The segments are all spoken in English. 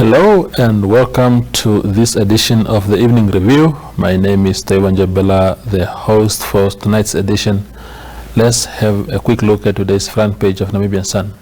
Hello and welcome to this edition of the Evening Review. My name is Taiwan Jabela, the host for tonight's edition. Let's have a quick look at today's front page of Namibian Sun.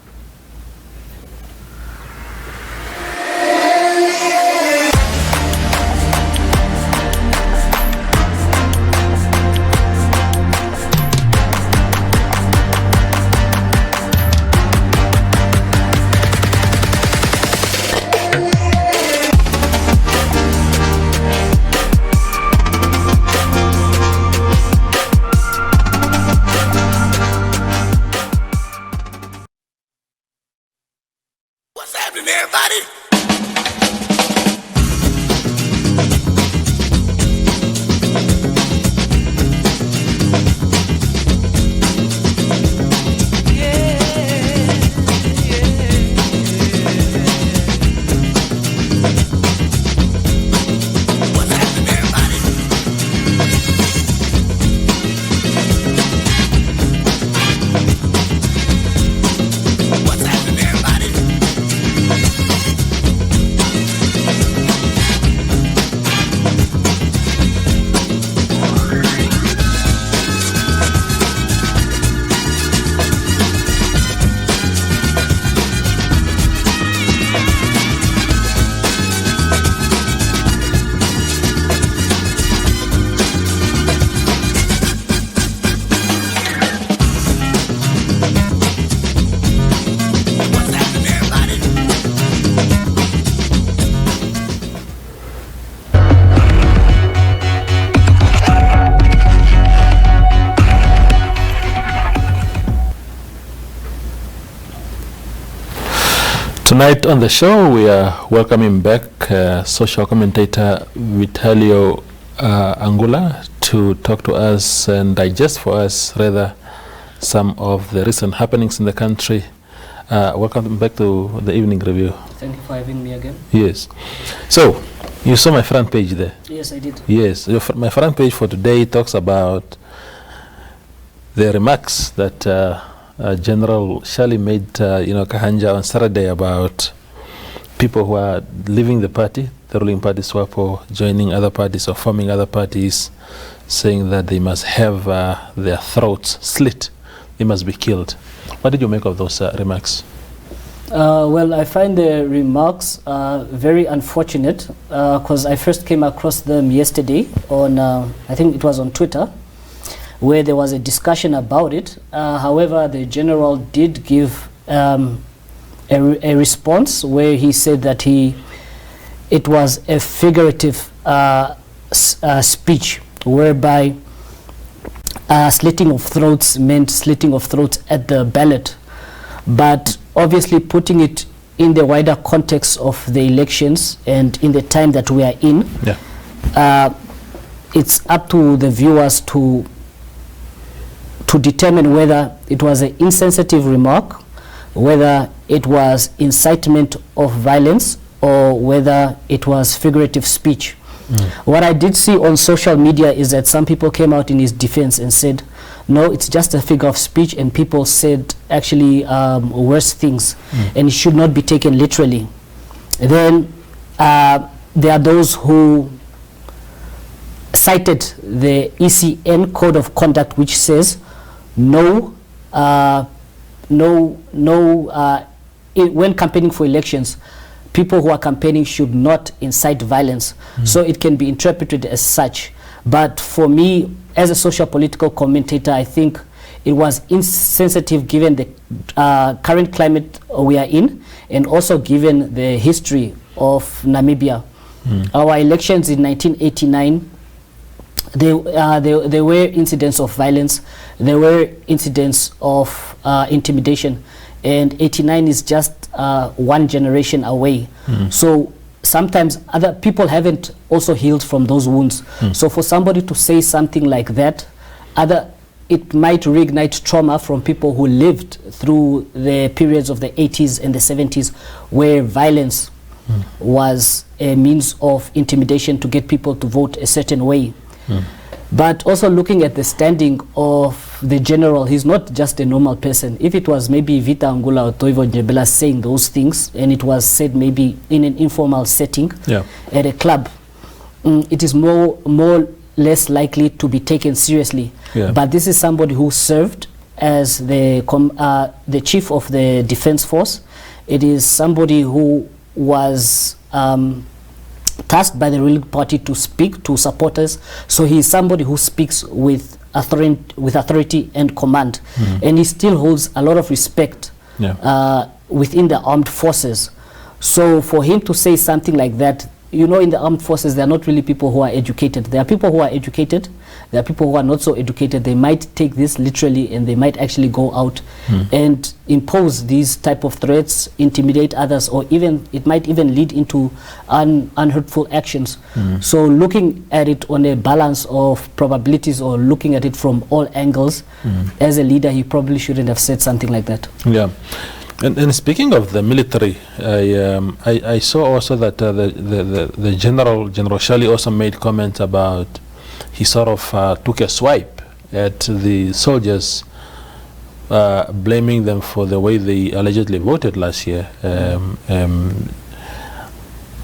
Tonight on the show, we are welcoming back social commentator Vitalio Angula to talk to us and digest for us, rather, some of the recent happenings in the country. Welcome back to the Evening Review. Thank you for having me again. Yes. So, you saw my front page there? Yes, I did. Yes. My front page for today talks about the remarks that General Shalli made, Kahanja on Saturday about people who are leaving the party, the ruling party Swapo, joining other parties or forming other parties, saying that they must have their throats slit, they must be killed. What did you make of those remarks? Well, I find the remarks very unfortunate because I first came across them yesterday on, I think it was on Twitter, where there was a discussion about it. However, the general did give a response where he said that it was a figurative speech, whereby slitting of throats meant slitting of throats at the ballot. But obviously putting it in the wider context of the elections and in the time that we are in, it's up to the viewers to determine whether it was an insensitive remark, whether it was incitement of violence, or whether it was figurative speech. What I did see on social media is that some people came out in his defense and said, no, it's just a figure of speech, and people said actually worse things, and it should not be taken literally. Then there are those who cited the ECN Code of Conduct, which says when campaigning for elections, people who are campaigning should not incite violence. So it can be interpreted as such. But for me, as a social-political commentator, I think it was insensitive given the current climate we are in, and also given the history of Namibia. Our elections in 1989, there were incidents of violence, there were incidents of intimidation, and 89 is just one generation away. So sometimes other people haven't also healed from those wounds. So for somebody to say something like that, it might reignite trauma from people who lived through the periods of the 80s and the 70s where violence was a means of intimidation to get people to vote a certain way. But also looking at the standing of the general, he's not just a normal person. If it was maybe Vita Angula or Toivo Njebela saying those things, and it was said maybe in an informal setting at a club, it is more less likely to be taken seriously. But this is somebody who served as the chief of the defense force. It is somebody who was tasked by the ruling party to speak to supporters. So he is somebody who speaks with authority and command, and he still holds a lot of respect within the armed forces. So for him to say something like that, you know, in the armed forces, there are not really people who are educated. There are people who are educated. There are people who are not so educated. They might take this literally, and they might actually go out and impose these type of threats, intimidate others, or even it might even lead into unhurtful actions. So looking at it on a balance of probabilities, or looking at it from all angles, as a leader, he probably shouldn't have said something like that. And speaking of the military, I saw also that the General Shalli also made comments about, he sort of took a swipe at the soldiers, blaming them for the way they allegedly voted last year.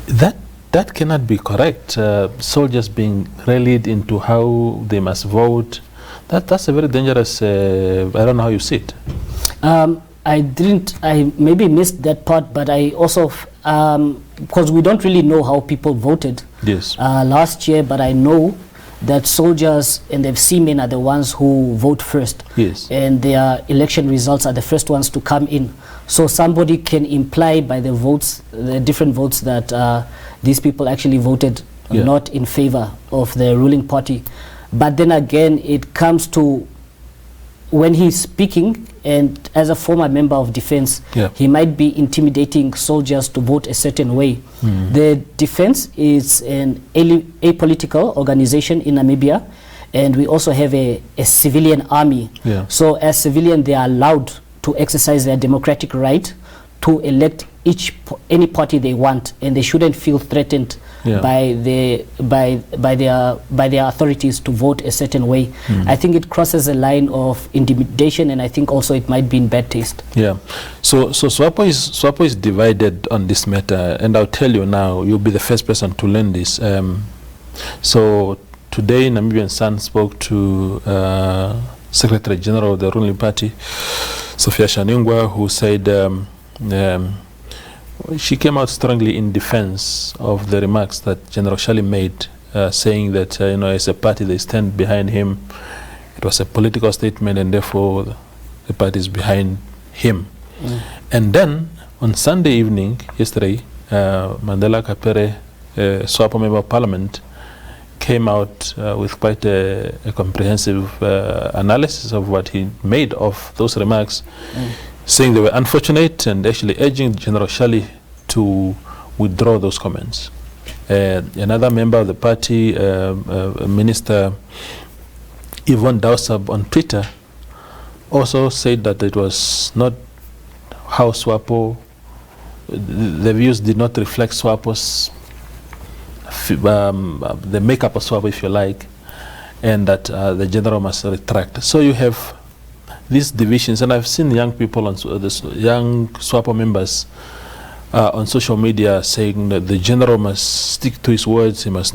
That cannot be correct. Soldiers being rallied into how they must vote, that's a very dangerous, I don't know how you see it. I maybe missed that part, but I also, because we don't really know how people voted last year, but I know that soldiers and the seamen are the ones who vote first, and their election results are the first ones to come in. So somebody can imply by the votes, the different votes, that these people actually voted not in favor of the ruling party. But then again, it comes to when he's speaking, and as a former member of defense, he might be intimidating soldiers to vote a certain way. The defense is an apolitical organization in Namibia, and we also have a civilian army. So as civilian, they are allowed to exercise their democratic right to elect any party they want, and they shouldn't feel threatened by their authorities to vote a certain way. I think it crosses a line of intimidation, and I think also it might be in bad taste. So Swapo is divided on this matter, and I'll tell you now, you'll be the first person to learn this. So today, Namibian Sun spoke to Secretary General of the ruling party, Sophia Shaningwa, who said she came out strongly in defense of the remarks that General Shalli made, saying that as a party they stand behind him. It was a political statement, and therefore the party is behind him. And then on Sunday evening, yesterday, Mandela Kapere, Swapo member of parliament, came out with quite a comprehensive analysis of what he made of those remarks, saying they were unfortunate, and actually urging General Shalli to withdraw those comments. Another member of the party, Minister Yvonne Dawsab, on Twitter also said that it was not how Swapo, the views did not reflect Swapo's, the makeup of Swapo, if you like, and that the general must retract. So you have these divisions, and I've seen young people, young Swapo members on social media saying that the general must stick to his words, he must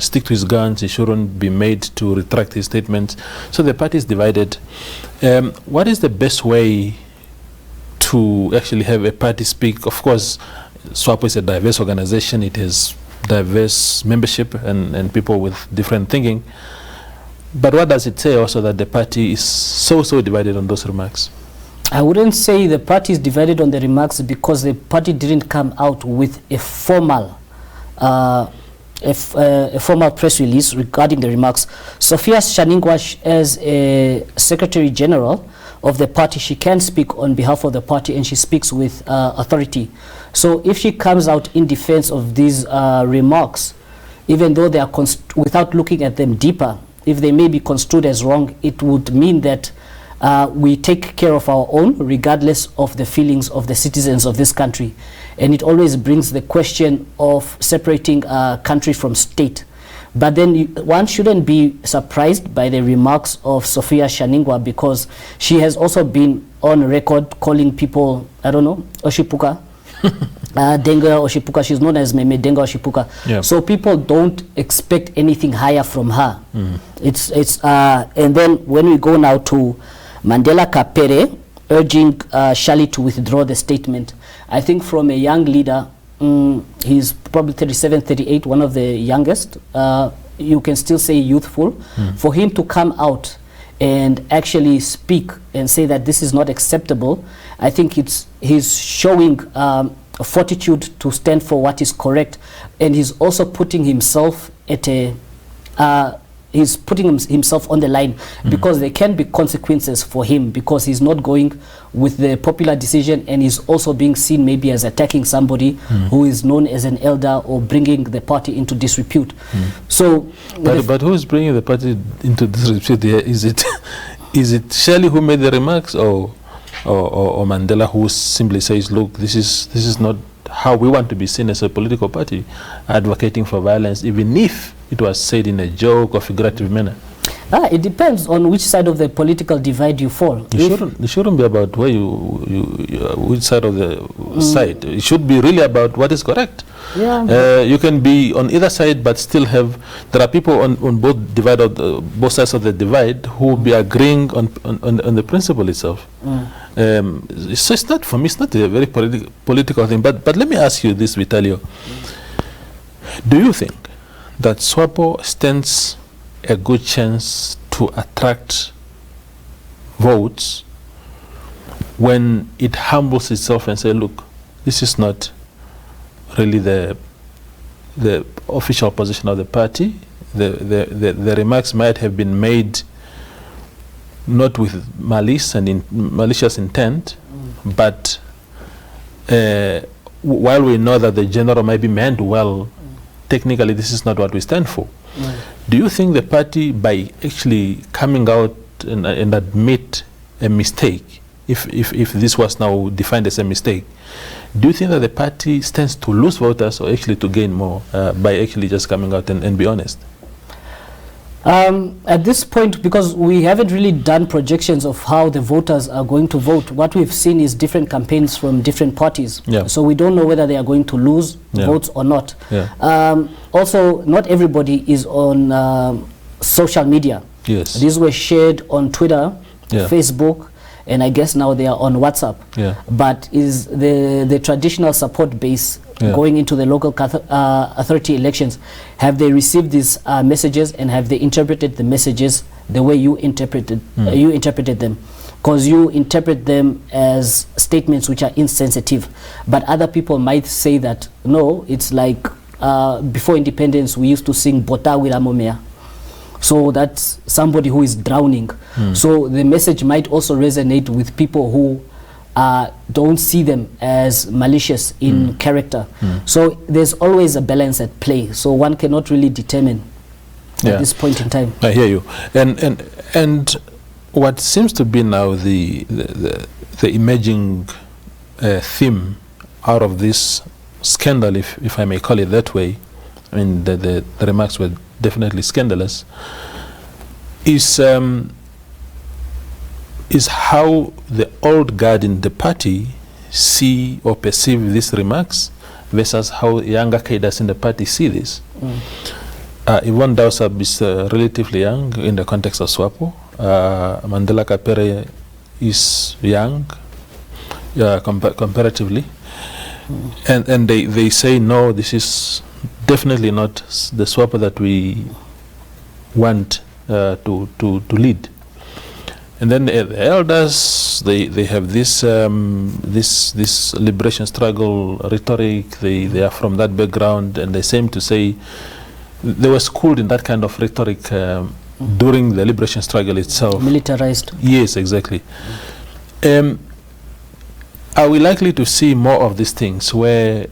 stick to his guns, he shouldn't be made to retract his statements. So the party is divided. What is the best way to actually have a party speak? Of course, Swapo is a diverse organization, it has diverse membership and people with different thinking. But what does it say also that the party is so divided on those remarks? I wouldn't say the party is divided on the remarks, because the party didn't come out with a formal press release regarding the remarks. Sophia Shaningwa, as a Secretary General of the party, she can speak on behalf of the party, and she speaks with authority. So if she comes out in defense of these remarks, even though they are without looking at them deeper, if they may be construed as wrong, it would mean that we take care of our own, regardless of the feelings of the citizens of this country. And it always brings the question of separating country from state. But then one shouldn't be surprised by the remarks of Sophia Shaningwa, because she has also been on record calling people, I don't know, Oshipuka, Denga Oshipuka. She's known as Meme Denga Oshipuka. Yeah. So people don't expect anything higher from her. And then when we go now to Mandela Kapere urging Shalli to withdraw the statement, I think from a young leader, he's probably 37, 38, one of the youngest, you can still say youthful, for him to come out and actually speak and say that this is not acceptable. I think he's showing fortitude to stand for what is correct, and he's also putting himself at a he's putting himself on the line, because there can be consequences for him, because he's not going with the popular decision, and he's also being seen maybe as attacking somebody who is known as an elder, or bringing the party into disrepute. So, but who is bringing the party into disrepute here? Is it Shalli who made the remarks, or Mandela, who simply says, look, this is not how we want to be seen as a political party, advocating for violence, even if it was said in a joke or figurative manner? It depends on which side of the political divide you fall. It shouldn't be about where which side of the side. It should be really about what is correct. Yeah. You can be on either side, but still have. There are people on both both sides of the divide who will be agreeing on the principle itself. So it's not, for me, it's not a very political thing. But let me ask you this, Vitalio. Do you think that Swapo stands a good chance to attract votes when it humbles itself and say, look, this is not really the official position of the party. The remarks might have been made not with malice and malicious intent, but while we know that the general might be meant well, technically this is not what we stand for. Do you think the party, by actually coming out and admit a mistake, if this was now defined as a mistake, do you think that the party stands to lose voters or actually to gain more by actually just coming out and be honest? At this point, because we haven't really done projections of how the voters are going to vote, what we've seen is different campaigns from different parties. Yeah. So we don't know whether they are going to lose votes or not. Yeah. Also, not everybody is on social media. Yes. These were shared on Twitter, Facebook, and I guess now they are on WhatsApp. Yeah. But is the traditional support base going into the local authority elections, have they received these messages, and have they interpreted the messages the way you interpreted them? Because you interpret them as statements which are insensitive, but other people might say that no, it's like before independence we used to sing Bota Wilamomea. So that's somebody who is drowning. So the message might also resonate with people who don't see them as malicious in character. So there's always a balance at play. So one cannot really determine at this point in time. I hear you. And what seems to be now the emerging theme out of this scandal, if I may call it that way, I mean the remarks were definitely scandalous, is how the old guard in the party see or perceive these remarks versus how younger cadres in the party see this. Yvonne Dausab is relatively young in the context of Swapo. Mandela Kapere is young comparatively. And they say, no, this is definitely not the Swapo that we want to lead. And then the elders, they have this this liberation struggle rhetoric. They are from that background, and they seem to say they were schooled in that kind of rhetoric during the liberation struggle itself. Militarized. Yes, exactly. Are we likely to see more of these things where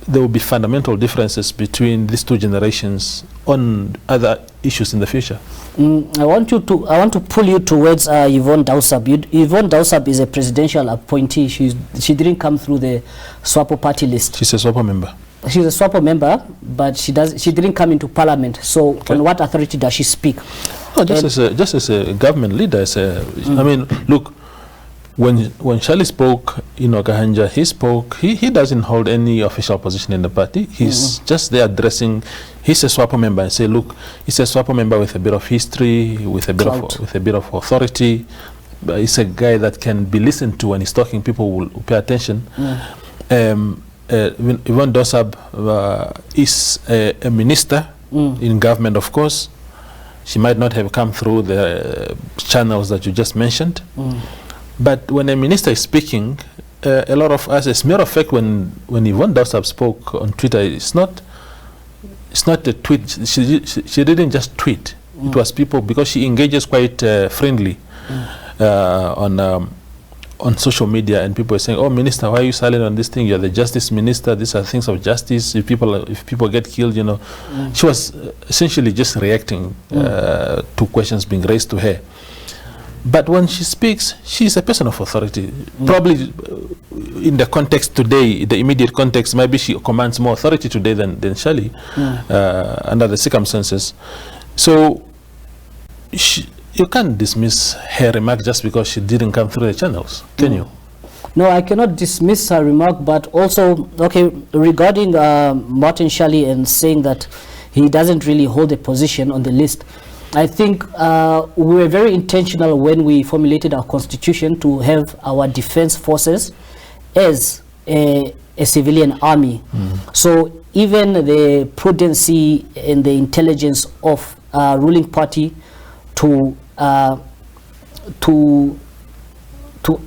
there will be fundamental differences between these two generations on other issues in the future? I want to pull you towards Yvonne Dausab. Yvonne Dausab is a presidential appointee. She didn't come through the Swapo party list. She's a Swapo member. She's a Swapo member, but she didn't come into parliament. So on what authority does she speak? No, just as a government leader. I mean, look, when Shalli spoke in Okahanja, he doesn't hold any official position in the party. He's just there addressing. He's a Swapo member, and say, look, he's a Swapo member with a bit of history, with a bit of authority. He's a guy that can be listened to when he's talking. People will pay attention. Yvonne Dosab is a minister in government, of course. She might not have come through the channels that you just mentioned. But when a minister is speaking, a lot of us, as a matter of fact, when Yvonne Dosab spoke on Twitter, it's not a tweet. She didn't just tweet. It was people, because she engages quite friendly on social media, and people are saying, "Oh, minister, why are you silent on this thing? You're the justice minister. These are things of justice. If people get killed, you know." She was essentially just reacting to questions being raised to her. But when she speaks, she's a person of authority. Probably in the context today, the immediate context, maybe she commands more authority today than Shalli under the circumstances. So you can't dismiss her remark just because she didn't come through the channels, can you? No, I cannot dismiss her remark, but also, okay, regarding Martin Shalli and saying that he doesn't really hold a position on the list, I think we were very intentional when we formulated our constitution to have our defense forces as a civilian army. So even the prudency and the intelligence of ruling party to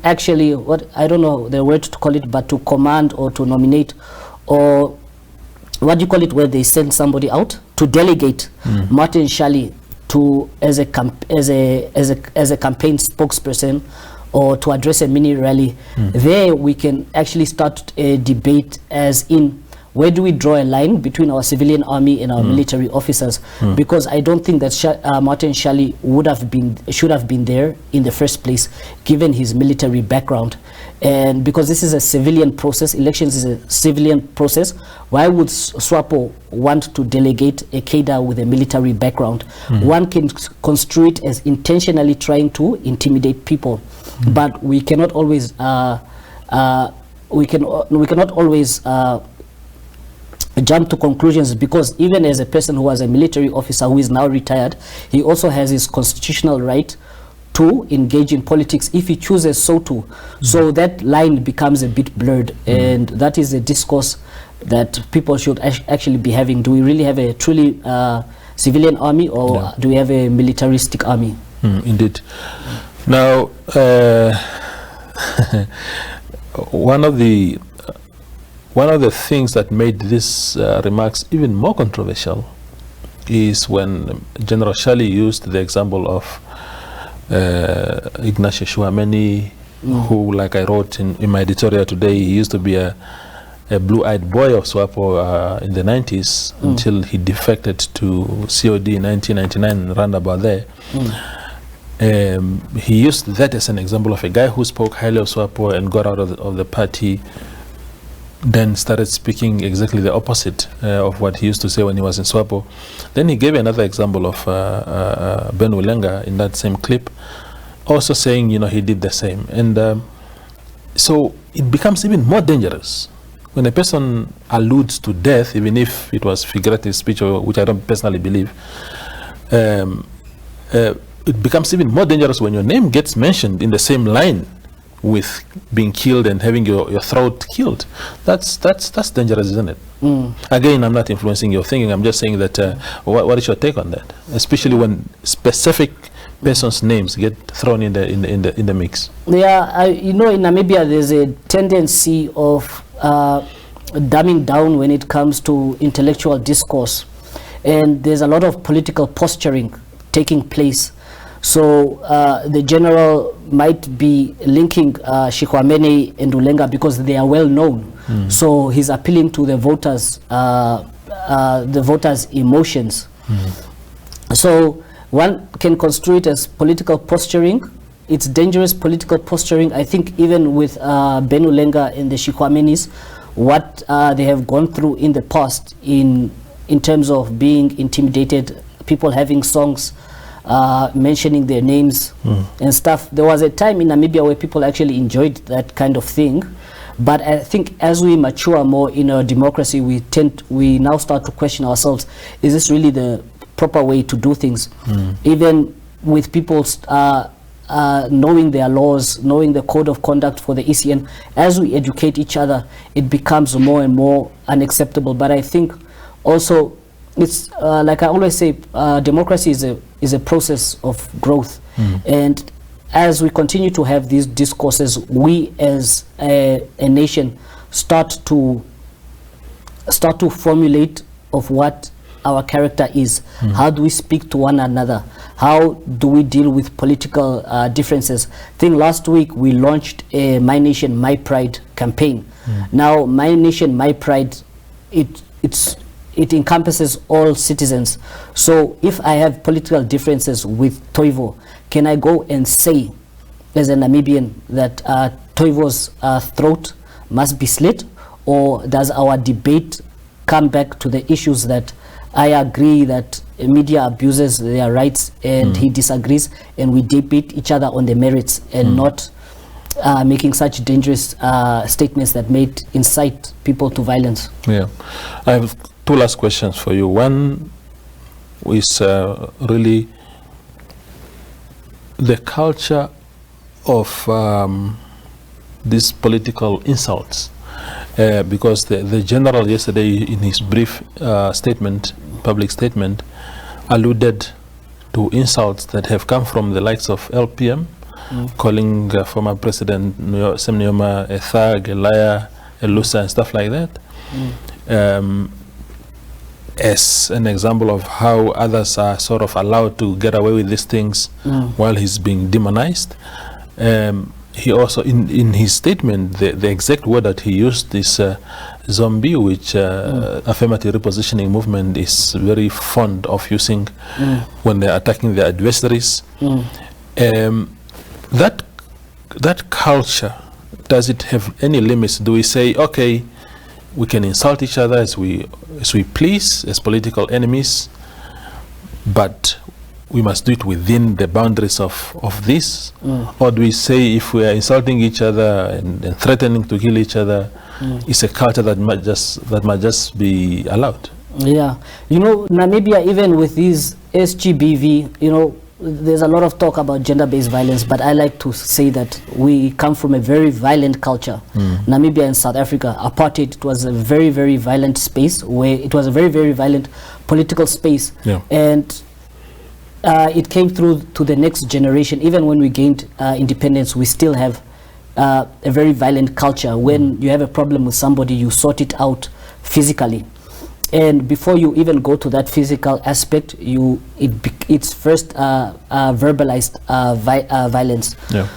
actually, what, I don't know the word to call it, but to command or to nominate, or what do you call it, where they send somebody out to delegate Martin Shalli to as a campaign spokesperson, or to address a mini rally. There we can actually start a debate, as in, where do we draw a line between our civilian army and our military officers? Because I don't think that Martin Shalli should have been there in the first place, given his military background. And because this is a civilian process, elections is a civilian process, why would Swapo want to delegate a cadre with a military background? One can construe it as intentionally trying to intimidate people, but we cannot always jump to conclusions, because even as a person who was a military officer who is now retired, he also has his constitutional right to engage in politics if he chooses so to. So that line becomes a bit blurred, and that is a discourse that people should actually be having. Do we really have a truly civilian army, or do we have a militaristic army? Indeed. Now, one of the things that made these remarks even more controversial is when General Shalli used the example of Ignacio Shuameni, who, like I wrote in my editorial today, he used to be a blue-eyed boy of Swapo in the 90s until he defected to COD in 1999, roundabout there. He used that as an example of a guy who spoke highly of Swapo and got out of the party, then started speaking exactly the opposite of what he used to say when he was in Swapo. Then he gave another example of Ben Ulenga in that same clip, also saying, you know, he did the same. And so it becomes even more dangerous when a person alludes to death, even if it was figurative speech, which I don't personally believe. It becomes even more dangerous when your name gets mentioned in the same line with being killed and having your throat killed. That's dangerous, isn't it? Again, I'm not influencing your thinking. I'm just saying that what is your take on that, especially when specific persons' names get thrown in the mix? Yeah, you know, in Namibia there's a tendency of dumbing down when it comes to intellectual discourse, and there's a lot of political posturing taking place. So the general might be linking Shikwamene and Ulenga because they are well known. So he's appealing to the voters' emotions. So one can construe it as political posturing. It's dangerous political posturing. I think even with Ben Ulenga and the Shikwamenis, what they have gone through in the past in terms of being intimidated, people having songs mentioning their names and stuff. There was a time in Namibia where people actually enjoyed that kind of thing, but I think as we mature more in our democracy, we now start to question ourselves, is this really the proper way to do things? Even with people knowing their laws, knowing the code of conduct for the ECN, as we educate each other, it becomes more and more unacceptable. But I think also it's like I always say, democracy is a process of growth, and as we continue to have these discourses, we as a nation start to formulate of what our character is. How do we speak to one another? How do we deal with political differences? I think last week we launched a My Nation, My Pride campaign. Now, My Nation, My Pride, it encompasses all citizens. So if I have political differences with Toivo, can I go and say as a Namibian that Toivo's throat must be slit? Or does our debate come back to the issues that I agree that media abuses their rights and he disagrees, and we debate each other on the merits and not making such dangerous statements that may incite people to violence? Yeah, I have two last questions for you. One is really the culture of these political insults, because the general yesterday in his brief public statement, alluded to insults that have come from the likes of LPM, calling former President Sam Nujoma a thug, a liar, a loser, and stuff like that, as an example of how others are sort of allowed to get away with these things while he's being demonized. He also, in his statement, the exact word that he used is zombie, which affirmative repositioning movement is very fond of using when they're attacking their adversaries. That culture, does it have any limits? Do we say, okay, we can insult each other as we please, as political enemies, but we must do it within the boundaries of this? Or do we say, if we are insulting each other and threatening to kill each other, it's a culture that might just be allowed? Yeah, Namibia, even with these SGBV, there's a lot of talk about gender-based violence, but I like to say that we come from a very violent culture. Namibia and South Africa, apartheid, it was a very, very violent space, where it was a very, very violent political space. And it came through to the next generation. Even when we gained independence, we still have a very violent culture. When you have a problem with somebody, you sort it out physically. And before you even go to that physical aspect, it's first verbalized violence.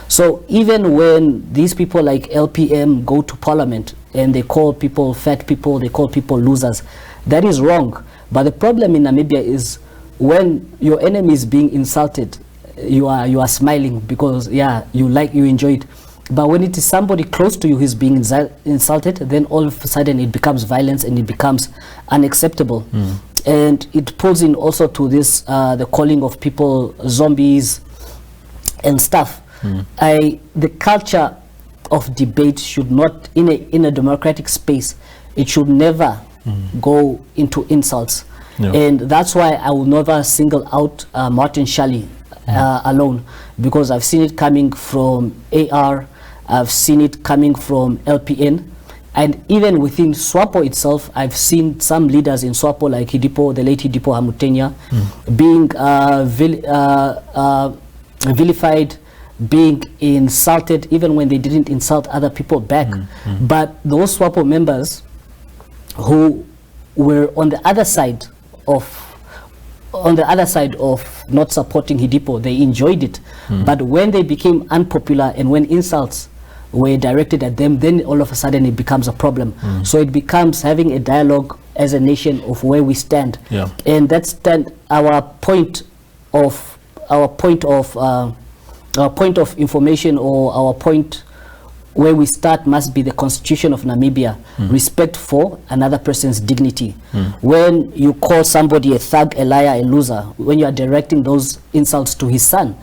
So even when these people like LPM go to parliament and they call people fat people, they call people losers, that is wrong. But the problem in Namibia is when your enemy is being insulted, you are smiling because you enjoy it. But when it is somebody close to you who's being insulted, then all of a sudden it becomes violence and it becomes unacceptable. And it pulls in also to this the calling of people zombies and stuff. The culture of debate should not, in a democratic space, it should never go into insults. And that's why I will never single out Martin Shalli alone, because I've seen it coming from AR, I've seen it coming from LPN, and even within Swapo itself, I've seen some leaders in Swapo like Hidipo, the late Hidipo Hamutenya, being vilified, being insulted, even when they didn't insult other people back. But those Swapo members who were on the other side of not supporting Hidipo, they enjoyed it. But when they became unpopular and when insults were directed at them, then all of a sudden it becomes a problem. So it becomes having a dialogue as a nation of where we stand. And that's our point of information, or our point where we start must be the Constitution of Namibia, respect for another person's dignity. When you call somebody a thug, a liar, a loser, when you are directing those insults to his son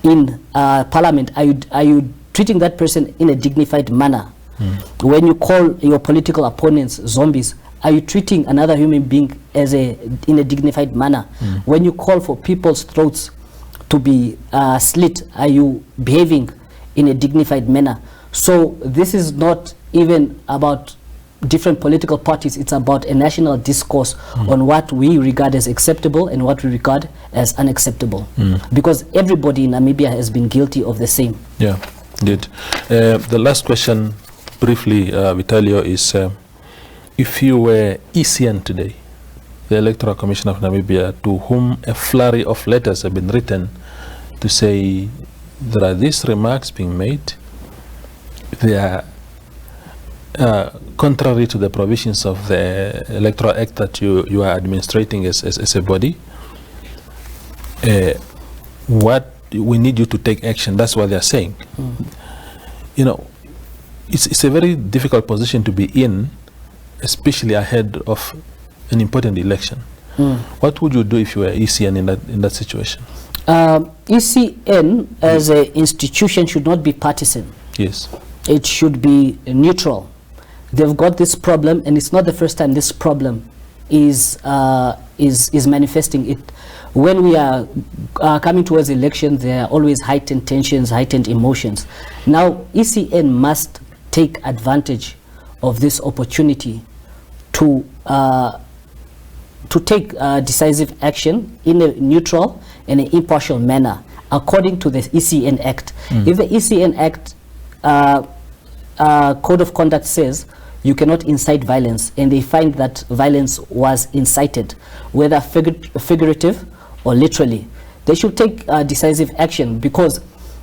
in Parliament, are you treating that person in a dignified manner? When you call your political opponents zombies, are you treating another human being in a dignified manner? When you call for people's throats to be slit, are you behaving in a dignified manner? So this is not even about different political parties, it's about a national discourse on what we regard as acceptable and what we regard as unacceptable. Because everybody in Namibia has been guilty of the same. Yeah, indeed. The last question, briefly, Vitalio, is if you were ECN today, the Electoral Commission of Namibia, to whom a flurry of letters have been written to say there are these remarks being made, they are contrary to the provisions of the Electoral Act that you are administrating as a body, what we need you to take action. That's what they are saying. You know, it's a very difficult position to be in, especially ahead of an important election. What would you do if you were ECN in that situation? ECN as an institution should not be partisan. Yes. It should be neutral. They've got this problem, and it's not the first time this problem is manifesting. It when we are coming towards elections, there are always heightened tensions, heightened emotions. Now ECN must take advantage of this opportunity to take decisive action in a neutral and an impartial manner according to the ECN Act. If the ECN Act Code of Conduct says you cannot incite violence, and they find that violence was incited, whether figurative or literally, they should take decisive action, because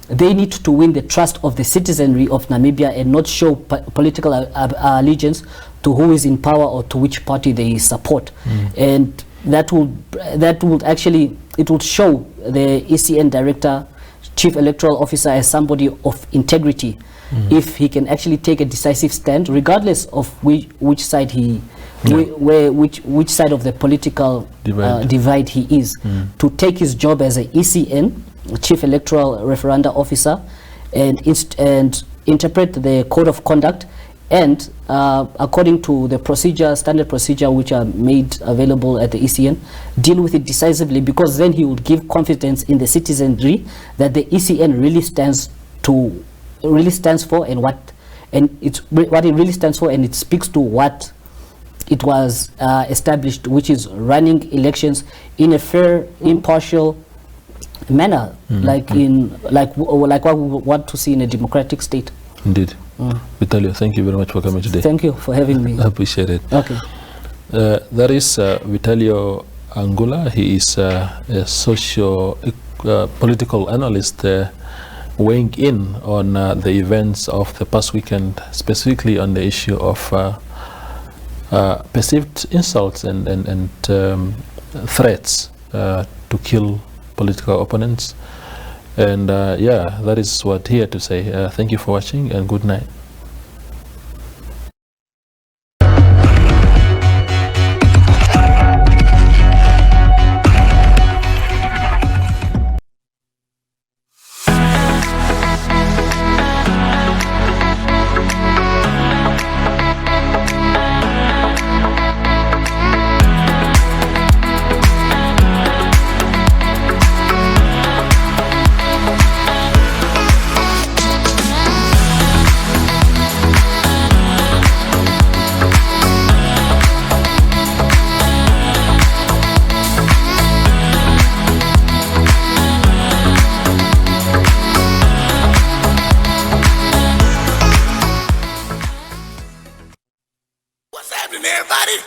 they need to win the trust of the citizenry of Namibia and not show political allegiance to who is in power or to which party they support. And that would actually, it would show the ECN director, chief electoral officer, as somebody of integrity, if he can actually take a decisive stand, regardless of which side he which side of the political divide he is, to take his job as a ECN, chief electoral referenda officer, and interpret the code of conduct, and according to the standard procedure which are made available at the ECN, deal with it decisively, because then he would give confidence in the citizenry that the ECN really stands for, and what it really stands for, and it speaks to what it was established, which is running elections in a fair, impartial manner, like what we want to see in a democratic state. Indeed. Vitalio, thank you very much for coming today. Thank you for having me. I appreciate it. Okay. There is Vitalio Angula. He is a socio-political analyst weighing in on the events of the past weekend, specifically on the issue of perceived insults and threats to kill political opponents. And yeah, that is what he had to say. Thank you for watching, and good night. What's happening, everybody?